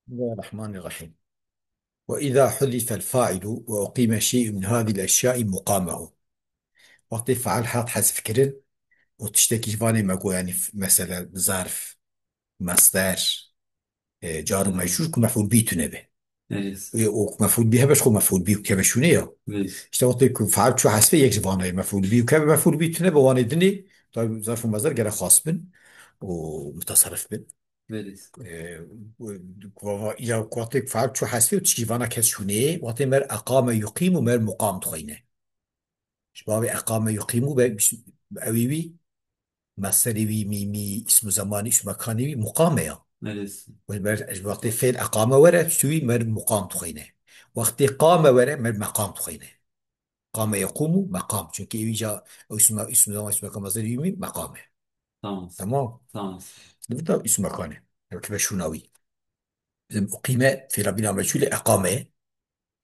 بسم الله الرحمن الرحيم. وإذا حذف الفاعل وأقيم شيء من هذه الأشياء مقامه. وقت فعل حاط حذف كرن وتشتكي فاني ما أقول يعني مثلا ظرف مصدر جار Evet. ومجرور كمفعول به تنبه Evet. ومفعول به باش خو مفعول به كيف شونيه. Evet. اشتا وقت فعل شو حذف يك فاني مفعول به وكيف مفعول به تنبه واني دني. طيب ظرف ومصدر جرى خاص بن ومتصرف بن. Evet. إذا قاتك فعلت شو حسفي وتشكيفانا كسشوني وقت مر أقام يقيم ومر مقام تخينه شباب أقام يقيم أويوي مصدري وي ميمي اسم زماني اسم مكاني وي مقام يا Evet. ومر وقت فعل أقام ورا سوي مر مقام تخينه وقت قام ورا مر مقام تخينه قام يقوم مقام çünkü إيجا اسم زمان اسم مكان مصدري يمي مقامه. Tamam. تمام. Tamam. ده اسم مكانه كيف شوناوي أقيم في ربنا مجهول أقامه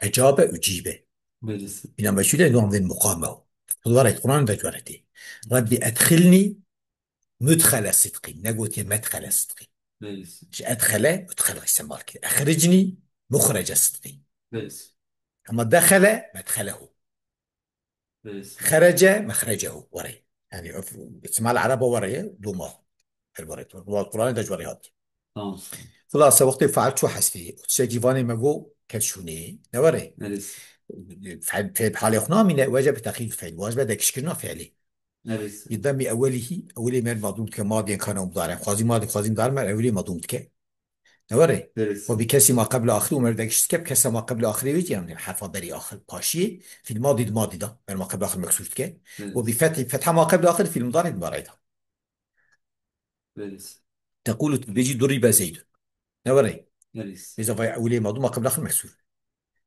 أجاب أجيبه Evet. بنا مجهول نوع من المقامة. الورقة القرآن ده جوارتي ربي أدخلني مدخل الصدق نقول مدخل الصدق Evet. مش أدخل السمارك أخرجني مخرج الصدق. Evet. أما دخل مدخله Evet. خرج مخرجه وري يعني اسمع العرب وري دوما الورقة القرآن ده جواريات. Tamam. خلاص وقت فعلت شو حسفي شاكيفاني مجو كشوني نوري Evet. في حال يخنا من وجب تأخير الفعل واجب بدك شكرنا فعلي Evet. يضم أوله من مضمون كماضي كان مضارع خازي ماضي خازي مضارع من أوله مضمون ك نوري Evet. وبكسي ما قبل آخره ومر بدك شكب كسر ما قبل آخره ويجي يعني الحرف بري آخر باشي في الماضي الماضي ده من ما قبل آخر مكسور ك Evet. وبفتح ما قبل آخر في المضارع المضارع ده. Evet. تقول بيجي ضرب زيد نوري Evet. إذا في أوله مضمون ما قبل آخر مكسور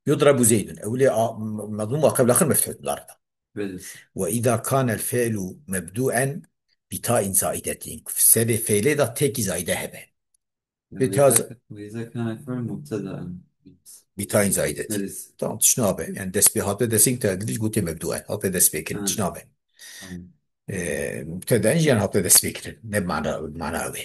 يضرب زيد أوله مضمون ما قبل آخر مفتوح المضارع ده. Evet. وإذا كان الفعل مبدوءا بتاء زائدة في السبب فعله ده تك زائدة هبه وإذا كان الفعل مبتدأ. بتاين زائدتي. Evet. طبعا تشنابه يعني دس به هذا دسين تدريج قلت مبدوءا هذا دس بكر Ha, تشنابه tamam. مبتدا يعني هذا دس بكر نب معنى أوي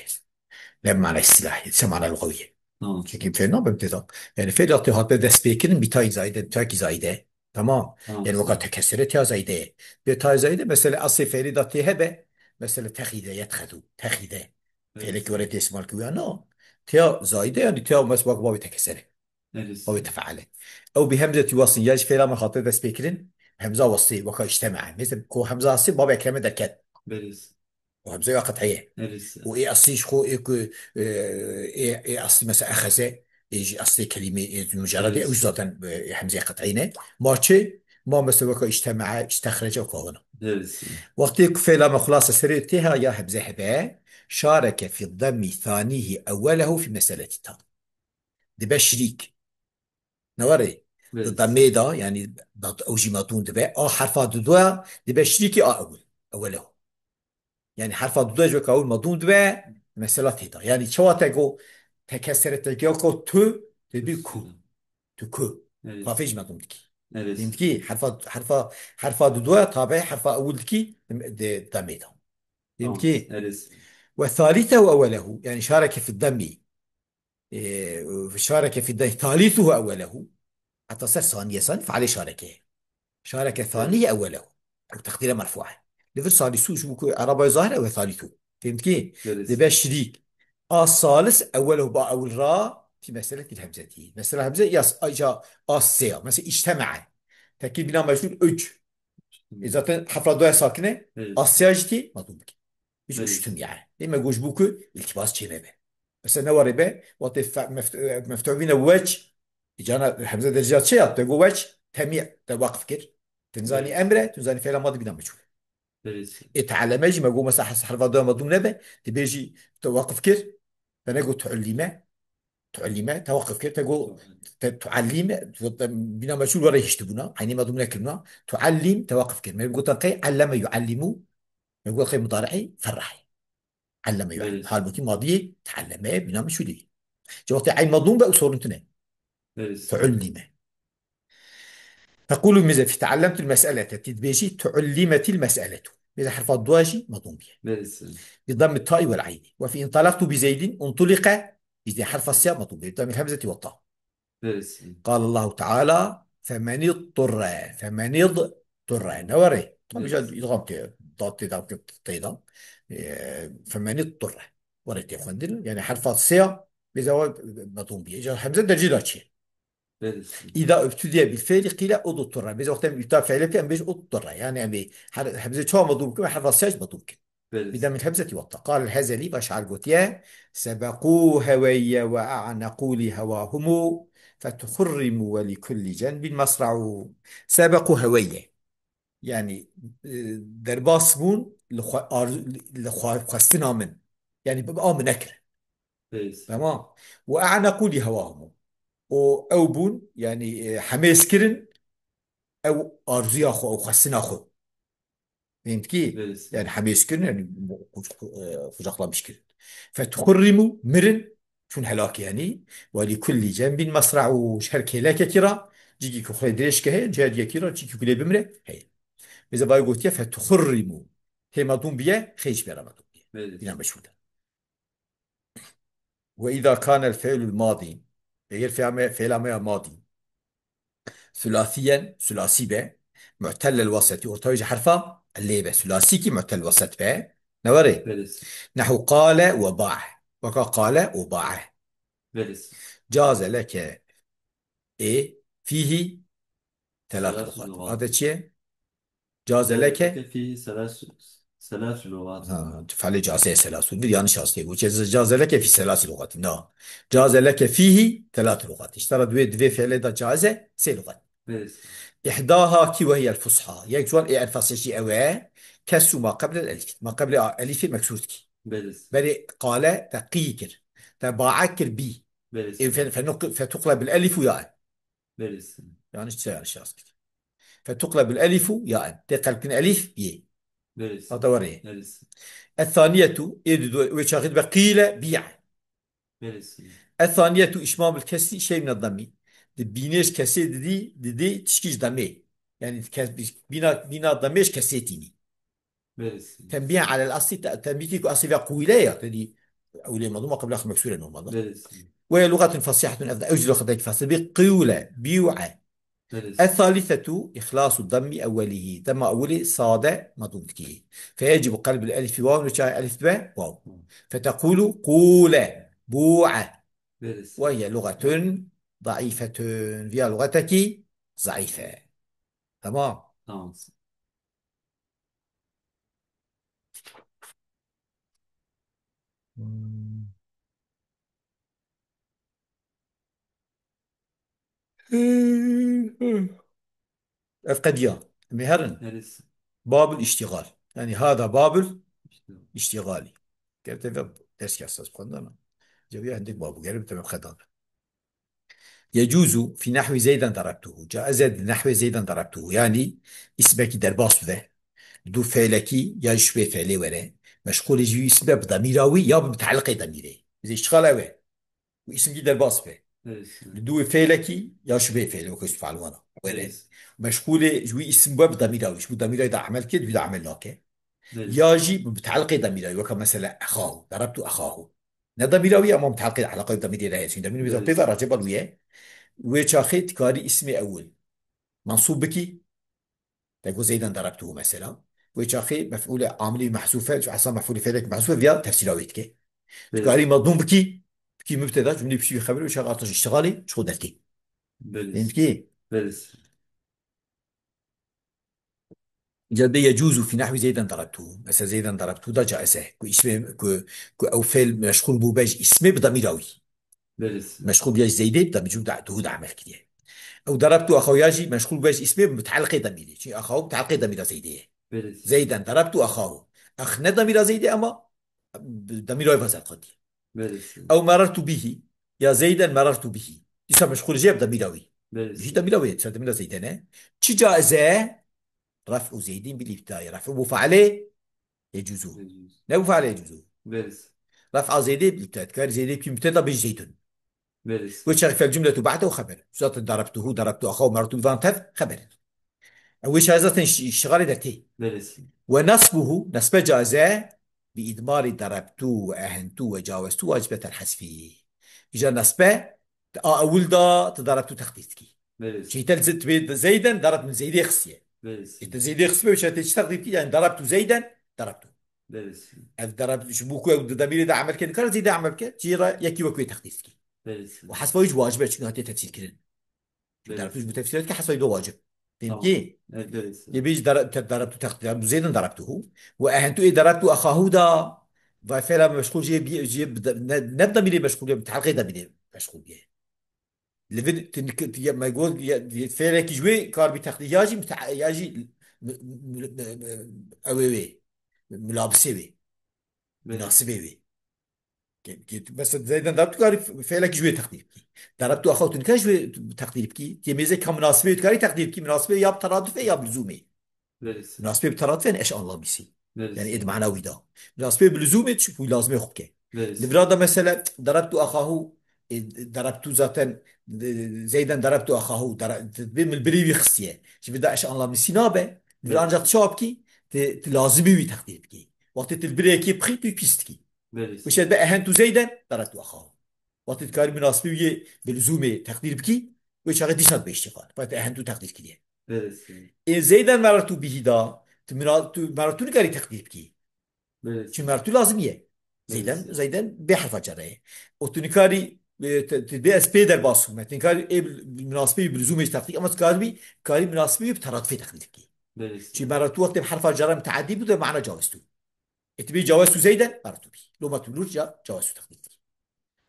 نب معنى اصطلاحي ليس معنى لغوية. Tamam. çünkü فعل ناب ابتدا يعني فعل هذا دس بكر بتاين زائدة تاكي زائدة. تمام. Tamam. يعني وقت تكسرت يا زائدة بتاي زائدة مثلا أصل فعل ذاتي هبه مثلا تخيذ يتخذ تخيذ فعلك Evet. ورد اسم الكوية نو تيا زائدة يعني تيا مسبق بابي تكسره أو Evet. يتفعله أو بهمزة وصل يجي فعلا من خاطر بس بيكرن همزة وصي وكا اجتمع مثل كو همزة أصي بابا كلمة دركات Evet. وهمزة قطعية Evet. وإيه أصيش خو إيه إيه أصلي مثلا أخذ يجي أصلي كلمة مجرد أو Evet. ذاتا همزة قطعينة ما شيء ما مثلا وكا اجتمع استخرج وكونا Evet. وقت فعلا ما خلاص سريتها يا همزة هباء شارك في الضم ثانيه أوله في مسألة التام ده بقى شريك نواري Evet. الضمي ده يعني ضد اوجي مضمون ده حرف دو ده شريكي اول اوله يعني حرف دو جو كاول مضمون ده مثلا تيتا يعني شو تقول تكسرت تقول تو تبي كو Üstüne. تو كو Evet. خافيش مضمون كي Evet. فهمت كي حرف دو طابع حرف اول كي ده ضمي ده فهمت Tamam. كي. Evet. والثالثه اوله يعني شارك في الضم إيه، شارك في الضم ثالثه اوله حتى صار ثانيه ثاني فعليه شاركه شارك ثانية Evet. أوله أو تقديره مرفوعة لفل ثالثو شو بكو عربي ظاهر أو ثالثو فهمت كي Evet. ده شريك الثالث أوله باء أو الراء في مسألة الهمزة دي مسألة همزة يس أجا السيا مثلا اجتمع تركيب بنا مجهول أج إذا حفرة دوية ساكنة Evet. السيا جتي ما ممكن مش أجتم Evet. يعني لما جوش بوكو التباس كلمة مثلا نوري به مفتوح بينا وجه جانا همزة درجات شيء تقول وجه تميع توقف كده تنزاني Evet. امره تنزاني فعل ماضي بنا مجهول Evet. اتعلمج ما جو مسح حرف دو مضمون نبه تبيجي توقف كده فنقول تعلمه توقف كده تقول تعلم بنا مجهول ولا يشتبونا عيني مضمون كلمه تعلم توقف كده ما يقول تنقي علم يعلمه ما يقول خير مضارعي فرحي علم يعلم Evet. حال بكي ماضي تعلمه بنا مجهول جوات عين مضمون بقى صور انتنا Evet. تعلم تقول ماذا في تعلمت المسألة تدبيجي تعلمت المسألة إذا حرف الضواجي مضمون به Evet. بضم التاء والعين وفي انطلقت بزيد انطلق إذا حرف السياق مطلوب به من الهمزة والطاء. برسي. قال الله تعالى فمن اضطر. فمن اضطر نوري طب يجي برسي. يضغط ضغط ضغط تيضا. فمن اضطر وريت يا فندم يعني حرف السياق إذا هو مطلوب به إذا الهمزة درجة. برسي. إذا ابتدي بالفعل قيل اضطر بإذا وقت يبتدأ فعل كان بيج اضطر يعني أبي همزة شو مضروب كما حرف السياق مضروب كده. بدأ برسي. من همزة وطا قال الهزلي بشعر قوتيا سبقوا هوي وأعنقوا لهواهم فتخرموا ولكل جنب مصرع. سبقوا هوي يعني درباس بون لخواستنا من يعني ببقى من أكل. برسي. تمام. وأعنقوا لهواهم أو بون يعني حماس كرن أو أرزي أخو أو خواستنا أخو. فهمت كيف؟ برسي. يعني حماس كرن يعني خجاقلا مش كرن. فتخرموا مرن شون هلاك يعني. ولكل جنب مصرع وشهر هلاك كرا جيجي كخري دريش كه جهاد يكيرا جيجي كلي بمره هي. إذا باي قلت فتخرموا هي مضمون بيه خيش بيرا مضمون بيه. بنا برسي. مشهودة. وإذا كان الفعل الماضي غير فعل ماضي ثلاثيا ثلاثي به معتل الوسط وتوجه حرفه اللي به ثلاثي كي معتل الوسط به نوري. برسي. نحو قال وباع قال وباع. برسي. جاز لك إيه فيه ثلاث ثلاث لغات لغات. هذا شيء. جاز جاز لك لك. فيه ثلاث لغات. تفعل جازية ثلاث بدي أنا شخصي جاز لك في ثلاث لغات نعم. جاز لك فيه ثلاث لغات اشترى دوي فعل ده جازة سي لغات. برسي. إحداها كي وهي الفصحى يجوان إيه الفصحى شيء أواه كسر ما قبل الألف ما قبل ألف مكسور كي. برسي. بل قال تقيكر تباعكر بي إيه برسي. فتقلب الألف ياء برسي. يعني ايش يعني شخص فتقلب الألف ياء تقلب ألف ي. برسي. هذا وريه. برسي. الثانية وشاهد بقيل بيع. برسي. الثانية إشمام الكسر شيء من الضمي. بينيش كسي دي تشكيش ضمي يعني بينا ضميش كسيتيني. برسي. تنبيه على الأصل تنبيه أصل قويلة يعني أو لما ضم قبل آخر مكسورة الماضي. برسي. وهي لغة فصيحة أفضل أوجد لغة فصل بقولة بيوعى. برسي. الثالثة إخلاص الضم أوله ضم أوله صاد مضموم كي. فيجب قلب الألف واو وشاء ألف باء واو. فتقول قولة بوعة. برسي. وهي لغة ضعيفة فيها لغتك ضعيفة. تمام. تمام. القديان مهرا برسي. باب الاشتغال يعني هذا باب İşte. الاشتغالي. كيف درس كاساس بخدنا جوية عندك باب قريب تمام خدنا. يجوز في نحو زيدا ضربته جاء نحو زيدا ضربته يعني اسمك درباس ذا دو فعلكي يا شبه فعلي ولا مشغول يجي اسمه بضميراوي يا بمتعلق ضميري زي اشتغال اوي واسم جدر باص به برسي. لدو فعلكي يا شبه فعلي وكيف تفعل وانا ولا برسي. مشغول جوي اسم باب ضميراوي شو ضميراوي اذا عمل كده بده عمل لك برسي. ياجي بمتعلق ضميراوي وكما مثلا اخاه ضربت اخاه ضميراوي اما متعلق علاقه ضميري لا يسين ضمير اذا بيضا برسي. راجب الويا وشاخيت كاري اسمي اول منصوب بكي تقول زيدا ضربته مثلا وشاخي مفعول عاملي محذوفه عصا مفعول فعلك محذوفه فيها تفسيراويتك تكاري برسي. مضمون بكي بكي مبتدا جمله بشي خبر وشغال اشتغالي شغل دلتي. فهمت برسي. كيف؟ برسي. جد يجوز في نحو زيدا ضربته مثلا زيدا ضربته ده جائزه اسم او فعل مشغول بوباج اسمه بضميراوي برسي. مشغول بياج زيدي بضمير ده عمل كده. او ضربته اخوياجي مشغول بياج اسمه متعلق ضميري شيء اخوه متعلق ضمير زيدي. برسي. زيدا ضربته اخاه اخ ضمير زيدي اما ضميره يفزع قدي. برسي. او مررت به يا زيدا مررت به يسمى مشغول جيب ضميراوي مش برسي. ضميراوي ضمير زيدنا شي جائزه رفع زيد بالابتداء رفع مفعله يجوز يجوز. لا مفعله يجوز. برسي. رفع زيد بالابتداء كان زيد في مبتدا بزيد برسي. وشرف الجملة بعده خبر شرط ضربته أخاه مرته فانتف خبر وش هذا اشتغال ذاتي. برسي. ونصبه نصب جازاء بإدمار ضربته وأهنته وجاوزته واجبة الحذف إجا نسبة أول دا تضربتو تخطيط كي برسي شي تلزت بيد زيدا ضربت من زيد خصية برسي إنت زيد خصية وش تستخدم كي يعني ضربتو زيدا ضربتو برسي ضربت شبوكو ضمير ده عمل كده كان زيد عمل كده جيرا يكي وكوي تخطيط كي برسي وحسب ويش واجبه شنو هاتي تفسير كده شو ضربتوش برسي بتفسيرات كي حسب دو واجب تمام فهمتي برسي يبيش ضربته تخطيط زيدا ضربته وأهنتو إيه ضربتو أخاه دا فعلا مشغول جيب نبدا ميلي مشغول بتحلقي ده ميلي مشغول بيه لفين ما يقول فعلا جوي كار بتخطيط ياجي ياجي اوي ملابسه بي مناسبه برسي بي بس زيدا ضربت كاري فعلا جوي تقدير بكي ضربته اخوتن كاجوي تقدير بكي تميزه كمناسبه كاري تقدير بكي مناسبه يا بترادفه يا بلزومه برسي مناسبه بترادفه ايش الله بيسي يعني اد برسي معناوي ده مناسبه بلزومه تشوفوا لازمه خوكي برسي لفرادا مثلا ضربت اخاه ضربت ذاتا زيدا ضربت اخاه من البريوي خصيه شوف ده ايش الله مسينابه لفرادا برسي شابكي لازمي وتقدير بكي وقت البريكي بخي بيستكي وش برسي بقى هنتو زيدا ضربت اخاه وقت الكاري مناسبه بلزومه تقدير بكي وش هذا ديشات بيشتغل فانت هنتو تقدير كده برسي إن زيدا مرتو به دا مرتو نقاري تقدير بكي شو برسي مرتو لازمية برسي زيدا بحرف جره وتنكاري تبي اس بي در باسو ما تنكاري ايه بالمناسبة بلزوم تحقيق اما تكاري كاري مناسبة بتراد في تحقيق شي برسي مرتو وقت بحرف جره متعدي بده معنى جاوزتو تبي جاوزتو زيدا مرتو بي لو ما تقولوش جاوزتو تحقيق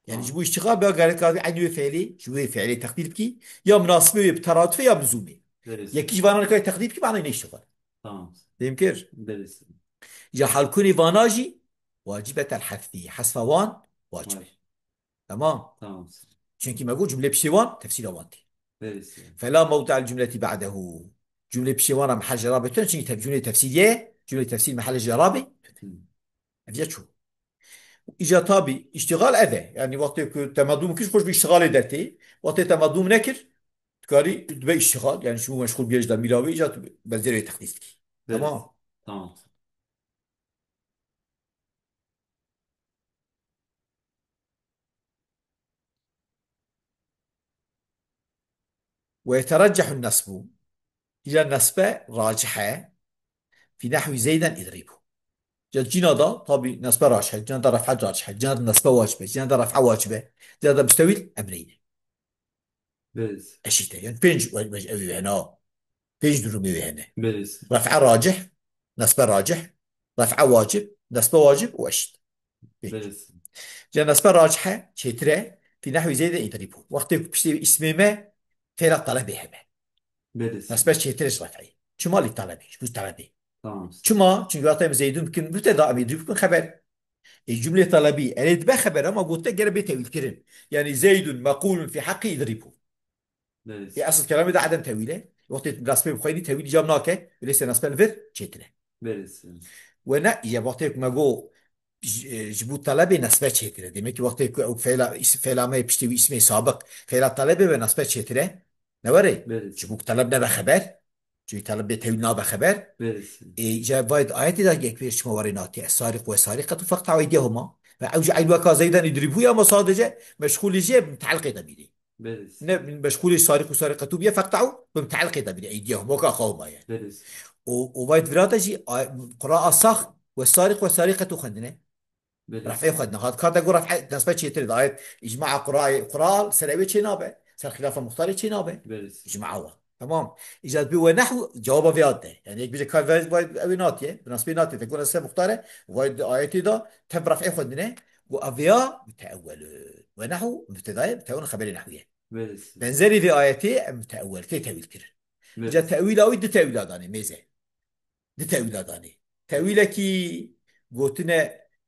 يعني تمام جبوا اشتغال بقى قال كاري عيني فعلي شو فعلي تقدير بكي يا مناسبة بتراد في يا بلزومي برسي يكيش فانا كاري تقدير بكي معنى يشتغل تمام يمكن برسي يا حالكوني فاناجي واجبة الحذف حذف وان واجبة ماشي تمام تمام چونكي ما اقول جملة بشيوان تفسير وانتي برسي فلا موضع الجملة بعده جملة بشيوان محل جرابة چونكي جملة تفسيرية جملة تفسير محل جرابة افيا شو اجا طابي اشتغال اذى يعني وقت تمدوم كيش خوش باشتغال درتي وقت تمدوم نكر تكاري تبقى اشتغال يعني شو مشغول بيجدا ميلاوي اجا بزيرو تخديستك تمام برسي تمام ويترجح النسب إلى النسب راجحة في نحو زيدا اضربه جينا ده طبي نسبة راجحة جينا ده رفعة راجحة جينا ده نسبة واجبة جينا ده رفعة واجبة جينا ده مستوي الأمرين برسي أشيته يعني بينج هنا بينج درومي هنا برسي رفعة راجح نسبة راجح رفعة واجب نسبة واجب وأشت بينج برسي جينا نسبة راجحة شترة في نحو زيدا يضربه وقت بشتي اسم ما فعل طلبي هبه برسي نسبة شترة رفعي شو مالي طلبي شو طلبي تمام شو ما شو قاطع زيد يمكن مبتدا يمكن خبر الجملة طلبية أريد بخبر أما قلت لك جرب تأويل كرن يعني زيد مقول في حقي يضربه هي برسي أصل كلامي ده عدم تأويله وقت نسبة بخيري تأويل جامناك وليس نسبة الفر شتره برسي وانا يا وقت ما جو جبوا طلبي نسبة شتره دمك وقت أو فعل ما بيشتوي اسمه سابق فعل طلبي بنسبة شتره نوري برسي جبوا طلبنا بخبر جوي طلب تأويلنا بخبر برسي جاء فايد آيات دا يكفيش شمواريناتي السارق والسارقة فاقطعوا أيديهما فأوجع أيوة زيدا يضربوا يا مصادجة مشغول جيب متعلقة دبيني برسي مشغول السارق والسارقة بيا فاقطعوا بمتعلقة دبيني أيديهم وكأخوهما يعني برسي وفايد فراتجي قراءة صح والسارق والسارقة خندنا رفعي برسي خدنا هذا كذا يقول رفع نسبة شيء تريد آيات إجماع قراءة سلبية شيء نابه صار خلاف مختار شيء نابه برسي إجماعه تمام إذا بيو نحو جوابه في هذا يعني يك بيجي كان فايد أوي ناتية بالنسبة ناتية تكون السبب مختارة وفايد آياتي ده تم رفعي خدنا وأفيا متأول ونحو مبتدأ بتكون خبر نحوية برسي بنزلي في آياتي متأول تأويل كده إذا برسي تأويل أو ده تأويل هذاني ميزة ده تأويل هذاني تأويل كي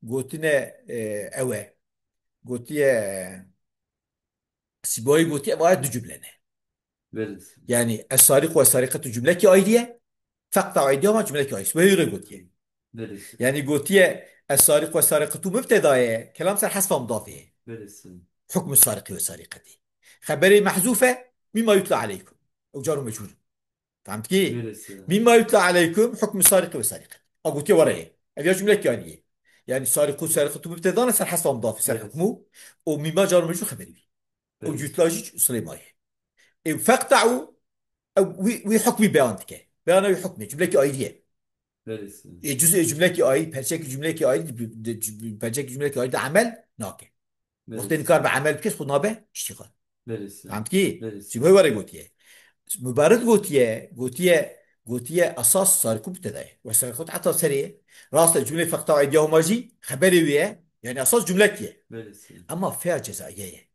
قوتنا أوى قوتي سيبوي قوتي واحد دو جملة برسي يعني السارق والسارقة جملة كي أيدية فاقطعوا أيديهما جملة كي أيدية وهي قوتي برسي يعني قوتي السارق والسارقة مبتدأ كلام صار حذف مضافه برسي حكم السارق والسارقة خبري محذوفة مما يطلع عليكم أو جار مجهول فهمت كي برسي مما يطلع عليكم حكم السارق والسارقة أو قوتي وراء أبي جملة كي أيدية يعني سارق وسارقة مبتدا سر حسب مضاف سر برس حكمه، ومما جار مجرور خبري بي، او برس جوتلاجي سليماي. فاقطعوا وحكمي بيانك بيانا وحكمي جملة ايديه. برس جزء جملة اي برشك جملة اي برشك جملة اي ده عمل ناكي. وقت برس انكار بعمل بكس خد نابه اشتغال. برس فهمت كي؟ برس شو هو ورا قلت مبارد قوتيه اساس صار كوب ابتدائي وسيكون حتى سريع راس الجمله فقط ايديهم ماجي خبري وياه يعني اساس جملتيه. برس اما فيها جزائيه،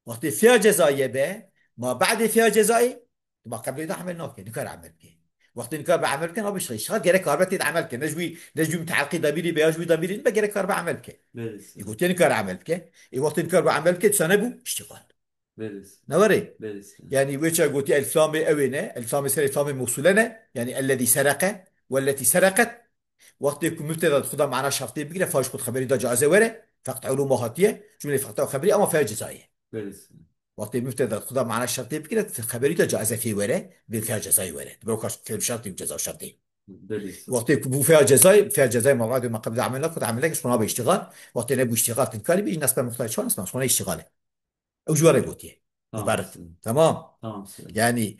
وقت فيها جزائيه به ما بعد فيها جزائي ما قبل ده عمل نوكي نكر عمل كي. وقت نكر بعمل كي ما بيشتغل شغال غير كاربتي عمل كي نجوي متعلقي ضميري بيجوي ضميري ما غير كار بعمل كي. برس يقول تاني كار عمل كي. وقت نكر بعمل كي سنبو اشتغال برس نوري. برس يعني ويش قلت الفلام أوينة الفلام سر الفلام موصولنا يعني الذي سرق والتي سرقت. وقت يكون مبتدا خدا معنا شرطي بقى فاش خد خبري ده جائزة وره فقط علوم هاتية جملة فقط خبري أما فيها جزائية. برس وقت مبتدا خدا معنا شرطي بقى خبري ده جائزة في وره فيها جزائي وره بروكاش كلمة شرطي وجزاء شرطي. برس وقت يكون فيها جزائي فيها جزائي مرات ما قبل عملنا كنت عملنا كش ما بيشتغل. وقت نبي اشتغال تنكاري بيجي ناس بمختلف شو ناس ما يشتغل أو جوار قلت تمام مبرد. تمام. تمام يعني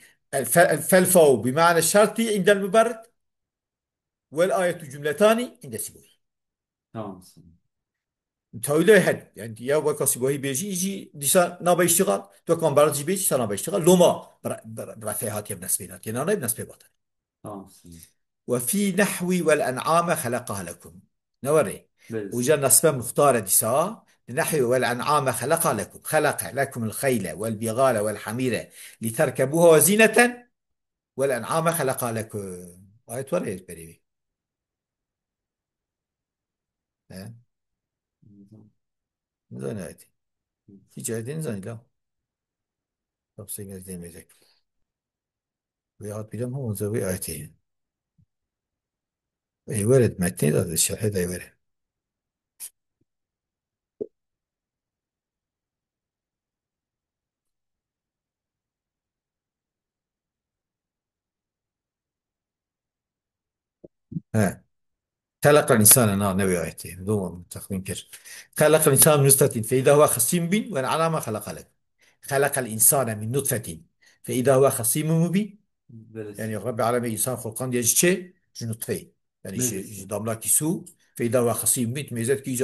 فالفو بمعنى الشرطي عند المبرد، والآية جملتان عند سيبوي. تمام تقول هاد يعني يا وكا سيبوي بيجي يجي ديسا نابا يشتغل تو كان برد بيجي سنابا يشتغل لوما برفعات يا بنسبينات يعني أنا بنسبة بطل. تمام وفي نحو والأنعام خلقها لكم نوري. برس وجا نسبة مختارة ديسا نحو والأنعام خلقها لكم خلق لكم الخيل والبغال والحمير لتركبوها وزينة والأنعام خلقها لكم. آية وريت بريبي. زين آيتي في جهدين زين لا تفصيل زين ميزك ويعاد بيلم هو زوي آيتي. أي ورد متين هذا الشرح هذا ورد. ها خلق الإنسان أنا نبي آيتي بدون تخمين كر. خلق الإنسان من نطفة فإذا هو خصيم بين والعلامة خلق لك. خلق الإنسان من نطفة فإذا هو خصيم مبين. برس يعني رب العالمين إنسان خلقان ديال شيء نطفة يعني برس damla ki su فإذا هو خصيم بيت ميزات ki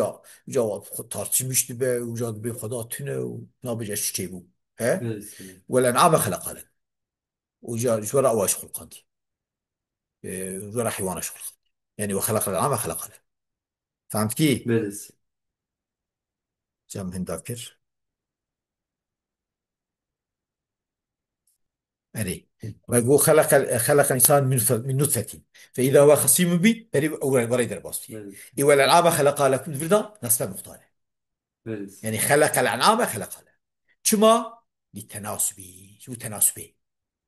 جا tartışmıştı be وجا به خدا تنه ونا بجا شيء بو ها. برس والأنعام خلق لك وجا جورا أواش خلقان دي جورا حيوان خلق يعني وخلق الأنعام خلق لك. فهمت كي؟ برس جام هنداكر أري. ويقول خلق الإنسان من نطفة فإذا هو خصيم بيت بري أول ورا يدرب فيه. برس والأنعام خلق لكم فردا نصف مختار برس يعني خلق الأنعام خلق لك شما للتناسبي شو تناسبي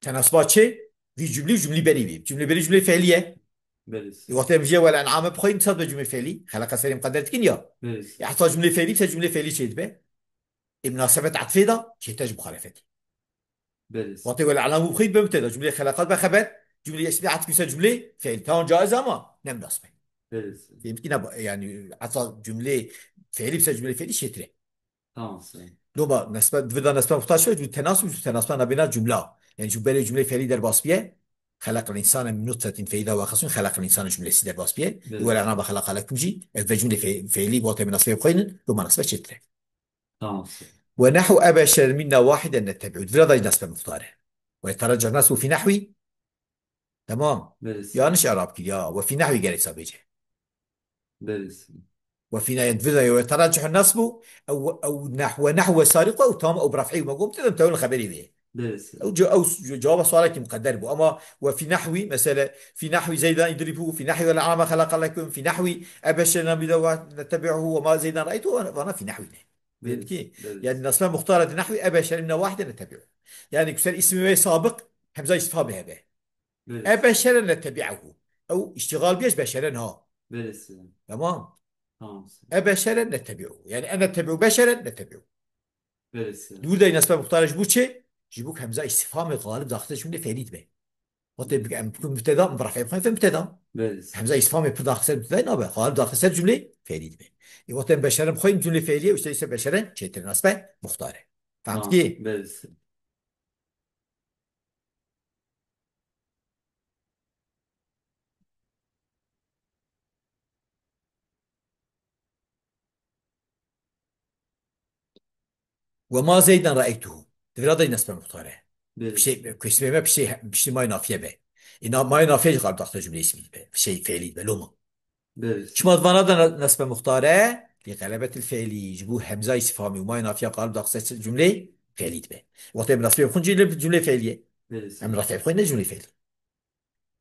تناسبات شيء في جملة بريبي جملة فعلية. برس وقت يجي والأنعام بخوي تصاب جملة فعلي خلق سليم قدرت كنيا برس يحتاج جملة فعلي بس جملة فعلي شيء به مناسبة عطفي ده شيء تاج مخالفتي. برس وقت والأنعام بخوي بمتى جملة خلقات بخبر جملة اسمها عطف بس جملة فعل كان جائزة ما نم ناسبة. برس يمكن يعني عطى جملة فعلي بس جملة فعلي شيء ترى تمام لما نسبة بدنا نسبة مختلفة التناسب التناسب بين الجملة يعني شو بين جملة فعلية در باسبيه خلق الإنسان من نطفة فإذا هو خصم خلق الإنسان جملة سي در باسبيه ولا برس أنا بخلق لكم جي فجملة فعلية بوقت من أصبح بخين لما نسبة شتره. تمام ونحو أبشر منا واحدا نتبعه فلا ضي نسبة مختارة ويترجع الناس في نحوي. تمام. برس يا نش إعراب كي يا وفي نحوي قال سابجه برس وفينا ينفذ ويترجح النصب أو نحو سارقة أو تام أو برفعه ما قمت تقول الخبري به برس أو جواب سؤالك مقدر بو أما وفي نحو مثلا في نحو زيدا يدربه في نحو الأعمى خلق لكم في نحو أبشرنا بذوات نتبعه وما زيدا رأيته وأنا في نحو فهمت برس كي؟ يعني برس الأسماء مختارة نحو أبشرنا واحدا نتبعه يعني كسر اسم سابق همزة استفهام بها به برس أبشرنا نتبعه أو اشتغال بيش بشرا ها. برس تمام. تمام أبشرا نتبعه يعني أنا أتبع بشرا نتبعه. برس دول ده النسبة مختارة جبوت شيء جيبوك همزة استفهام غالب داخل جملة فعليت به. وقت بيكون مبتدا برفع يبقى في مبتدا برسه. همزه استفهام پر داخل سر ابتدایی نابه خواهر داخل سر جمله فعلی دبه ای وقت بشرم خویم جمله فعلیه و اشتری بشرن چیتر نصبه مختاره فهمت tamam. کی برسه. وما زيدا رأيته تفرض نسبة مختاره برسه. بشيء كسبه ما بشيء ما نافيه به إن ما نافيه قال داخل جمله اسمي به شيء فعلي به لوما برسه. شما ضمانات نسبة مختاره لغلبة الفعل يجبو همزة استفهامي وما نافيه قال داخل جملة فعلي به وقت بنصبه بخون جملة فعلية برسه. أم رفع بخون جملة فعلية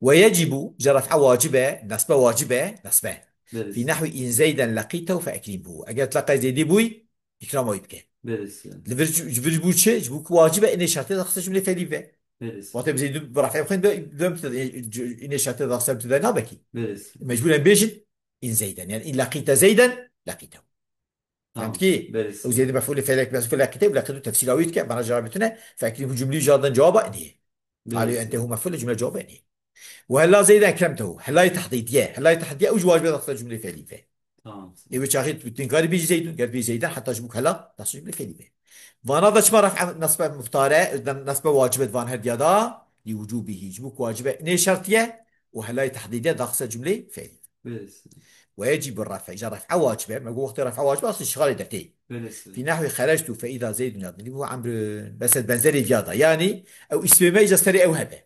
ويجب جرف واجبه نسبة واجبه نسبة في برسه. نحو إن زيدا لقيته فأكرمه أجل تلقى زيدي بوي إكرامه يبكي برسه. لفرج بو شيء جبوك واجبه إن شرطه داخل جملة فعلية به برسه. وقت بزيد برفع بخون دم إن شرطه داخل ابتداء نابكي برسه. مجبور بيجن إن زيدا يعني إن لقيت زيدا لقيته فهمت tamam. كي أو برسه. زيد مفعول فعلك بس في لقيته ولقيته تفسير كي بنا جوابتنا فأكرمه جملة جادا جوابا إني قالوا أنت برسه. هو مفعول جملة جوابا إني وهلا زيدا أكرمته هلا تحديدية هلا تحديدية أوج واجب داخل جملة فعلية فيه tamam. يبقى شاهد بتنكاري بيجي زيدون قال بيجي زيدا حتى جبوك هلا داخل جملة فعلية فيه وانا ذا شما رفع نصب مختارة نصب واجبة فان هديادا لوجوبه جبوك واجبة إني شرطية وهلا تحديدية داخل جملة فعلية برسه. ويجب الرفع إذا رفع واجبة ما قلت رفع واجبة أصل الشغال دقيق برسه. في نحو خرجت فإذا زيد يضرب هو عمرو بس بنزري فياضا يعني أو اسم ما إذا استري أو هذا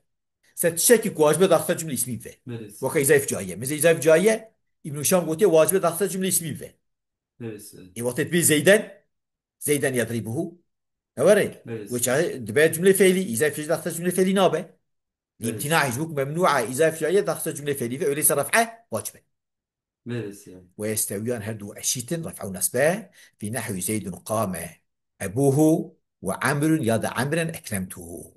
ستشكك واجبة داخل جملة اسمية فيه برسه. وكي زيف جاية مثل زيف جاية ابن هشام قلت واجبة داخل جملة اسمية فيه برسه. إيه وقت بي زيدا يضربه أوري برسه. وش دبي جملة فعلي إذا في داخل جملة فعلي نابه برسه. لامتناع جبوك ممنوعة إذا في جاية داخل جملة فعلي وليس رفعه واجبة برسه. ويستويان هردو أشيت رفع نسبه في نحو زيد قام أبوه وعمر يد عمرا أكرمته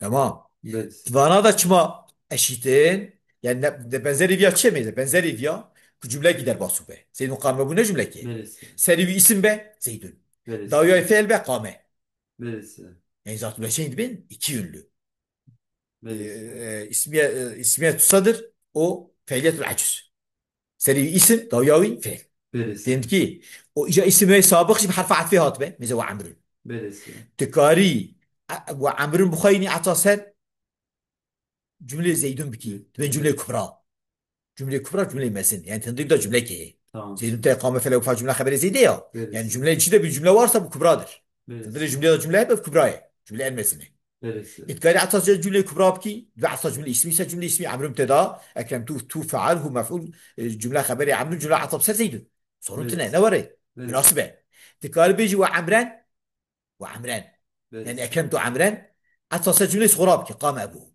تمام برسه. فانا çma eşitin yani benzeri bir şey mi? Benzeri bir bu cümle gider basu be. Zeydun kame bu ne cümle ki? برسه. Seri bir isim be Zeydun. برسه. Davaya fiil be kame. برسه. Yani zaten böyle şeydi ben iki yönlü. برسه. İsmiye tusadır o fiiliyetül acüz. Seri bir isim dayavi fiil. برسه. Diyelim ki o isime sabık şimdi harfa atfi hat be. Mesela ve amrun. برسه. Tekari ve amrun bu khayni atasen cümle Zeydun biki. Ben cümle kubra. Cümle kubra cümle mesin. Yani tanıdık da cümle ki. tamam. Zeydun te kâme fele ufa cümle haberi zeyde ya. Yani برسه. cümle içinde bir cümle varsa bu kubradır. Tanıdık برسه. cümle da cümle hep kubraya. Cümle elmesine. برسه. إتقال عطى جملة كبرى بكي بعطى جملة اسمي جملة اسمي عمرو ابتدا أكرم تو فعل هو مفعول جملة خبرية عمرو جملة عطى بسر زيدون صورتنا برسه. نوري برسه. مناسبة تقال بيجي وعمران وعمران يعني برسه. أكرمت عمران عطى جملة صغرى بكي قام أبوه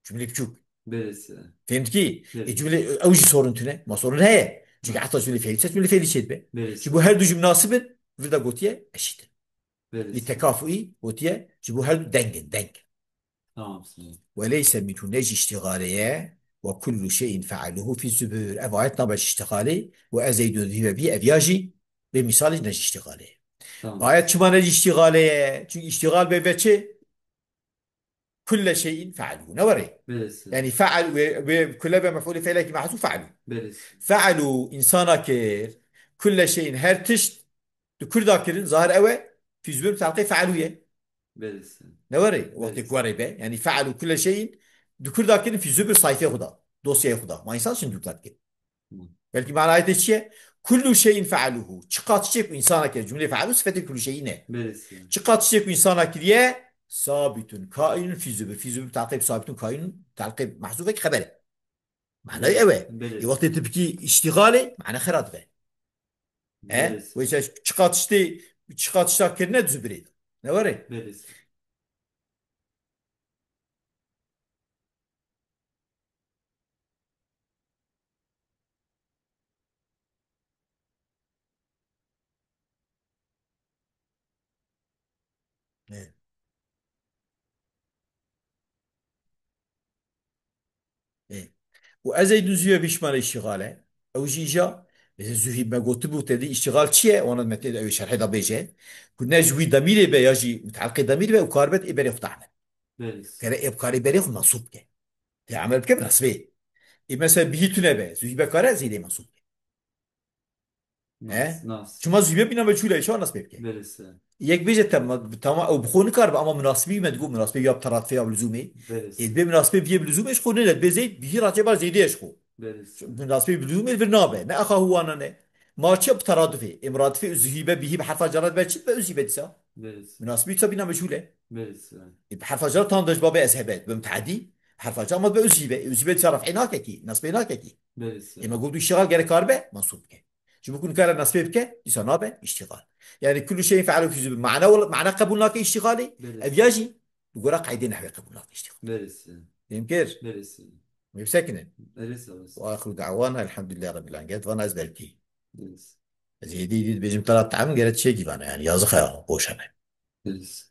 جملة بشوك برسه. فهمت كي برسه. الجمله اوجي صورتنا ما صورن هي جي حتى جمله فعل جمله فعل شيء به جيبو برسه. هر دو جمله مناسب فدا قوتيه اشيت برسه. للتكافؤ قوتيه جيبو هر دو دنگ tamam. وليس من نجي اشتغاليه وكل شيء فعله في الزبور افايت نبش اشتغالي وازيد ذهب بي افياجي بمثال نجي اشتغاليه tamam. آيات شما نجي اشتغاليه çünkü اشتغال بيبتشي كل شيء فعله نوري برسه. يعني فعل وكل مفعول فعل محذوف فعله برسه. فعلوا إنسانا كير كل شيء هر تشت دكر ذاكرين ظاهر أوي في زبون تعقي فعلوية برسه. نوري وقت برسه. كواري به يعني فعلوا كل شيء دكر ذاكرين في زبون صيفي خدا دوسيا خدا ما إنسان شنو ذاكر tamam. بلكي معنى آية شيء كل شيء فعلوه شقات شيء إنسانا كير جملة فعلوا صفة كل شيء نه برسه. شقات شيء إنسانا كريه ثابت كائن في زبون تعقيب ثابت كائن تعقيب محذوف خبره معناه أوي برسه. وقت تبكي اشتغالي معناه خرات به برسه. ويش çıkartışta kendine düzbireydi. Ne var ya? برسه. Ne? Ne? وأزاي زوهي بيشمال اشتغاله أو جيجا مثل زوهي ما قلت له تدي اشتغال شيء وأنا متى أو شرح هذا بيجي كنا جوي ضميري بيجي متعلق ضميري بي وكاربت إبريخ تعمل برسه. كره إبكاري بريخ منصوب كه تعمل كم نصبه مثلا به تو نبه زوجیبه کاره زیده منصوب ناس اه ناس شما زوجیبه بینا مجهوله شو نصب بك برسه یک بیجه تمام او بخون کار به اما مناسبی من تقول مناسبی یا بطرات فيها بلزومي برسه به مناسبی بیه بلزومش خونه ند بزید به راجع بر زیدش خو برسه مناسبی بلزومي بالنابه ما اخا هو انا نه ما تشب ترادفي امراتفي زهيبه به بحرف جرات بچit به زهيبه تسا برسه مناسبی تا بینا مجهوله برسه بحرف جرات تاندش باب اذهبت بمتعدي حرف جرات ما به زهيبه تصرف هناك كي نصب هناك كي برسه اما قلت اشتغال غير كاربه منصوب به شو بكون كان نصب بك يسنابه اشتغال يعني كل شيء يفعله في معنى معنى قبولناك اشتغالي برسه ابياجي يقول لك قاعدين نحو قبولناك اشتغال برسه يمكن برسه بسكن برسه بس واخر دعوانا الحمد لله رب العالمين وانا ازبلتي برسه زي دي بيجي ثلاث عام قالت شيء كيفانا يعني يا زخيا بوشنا برسه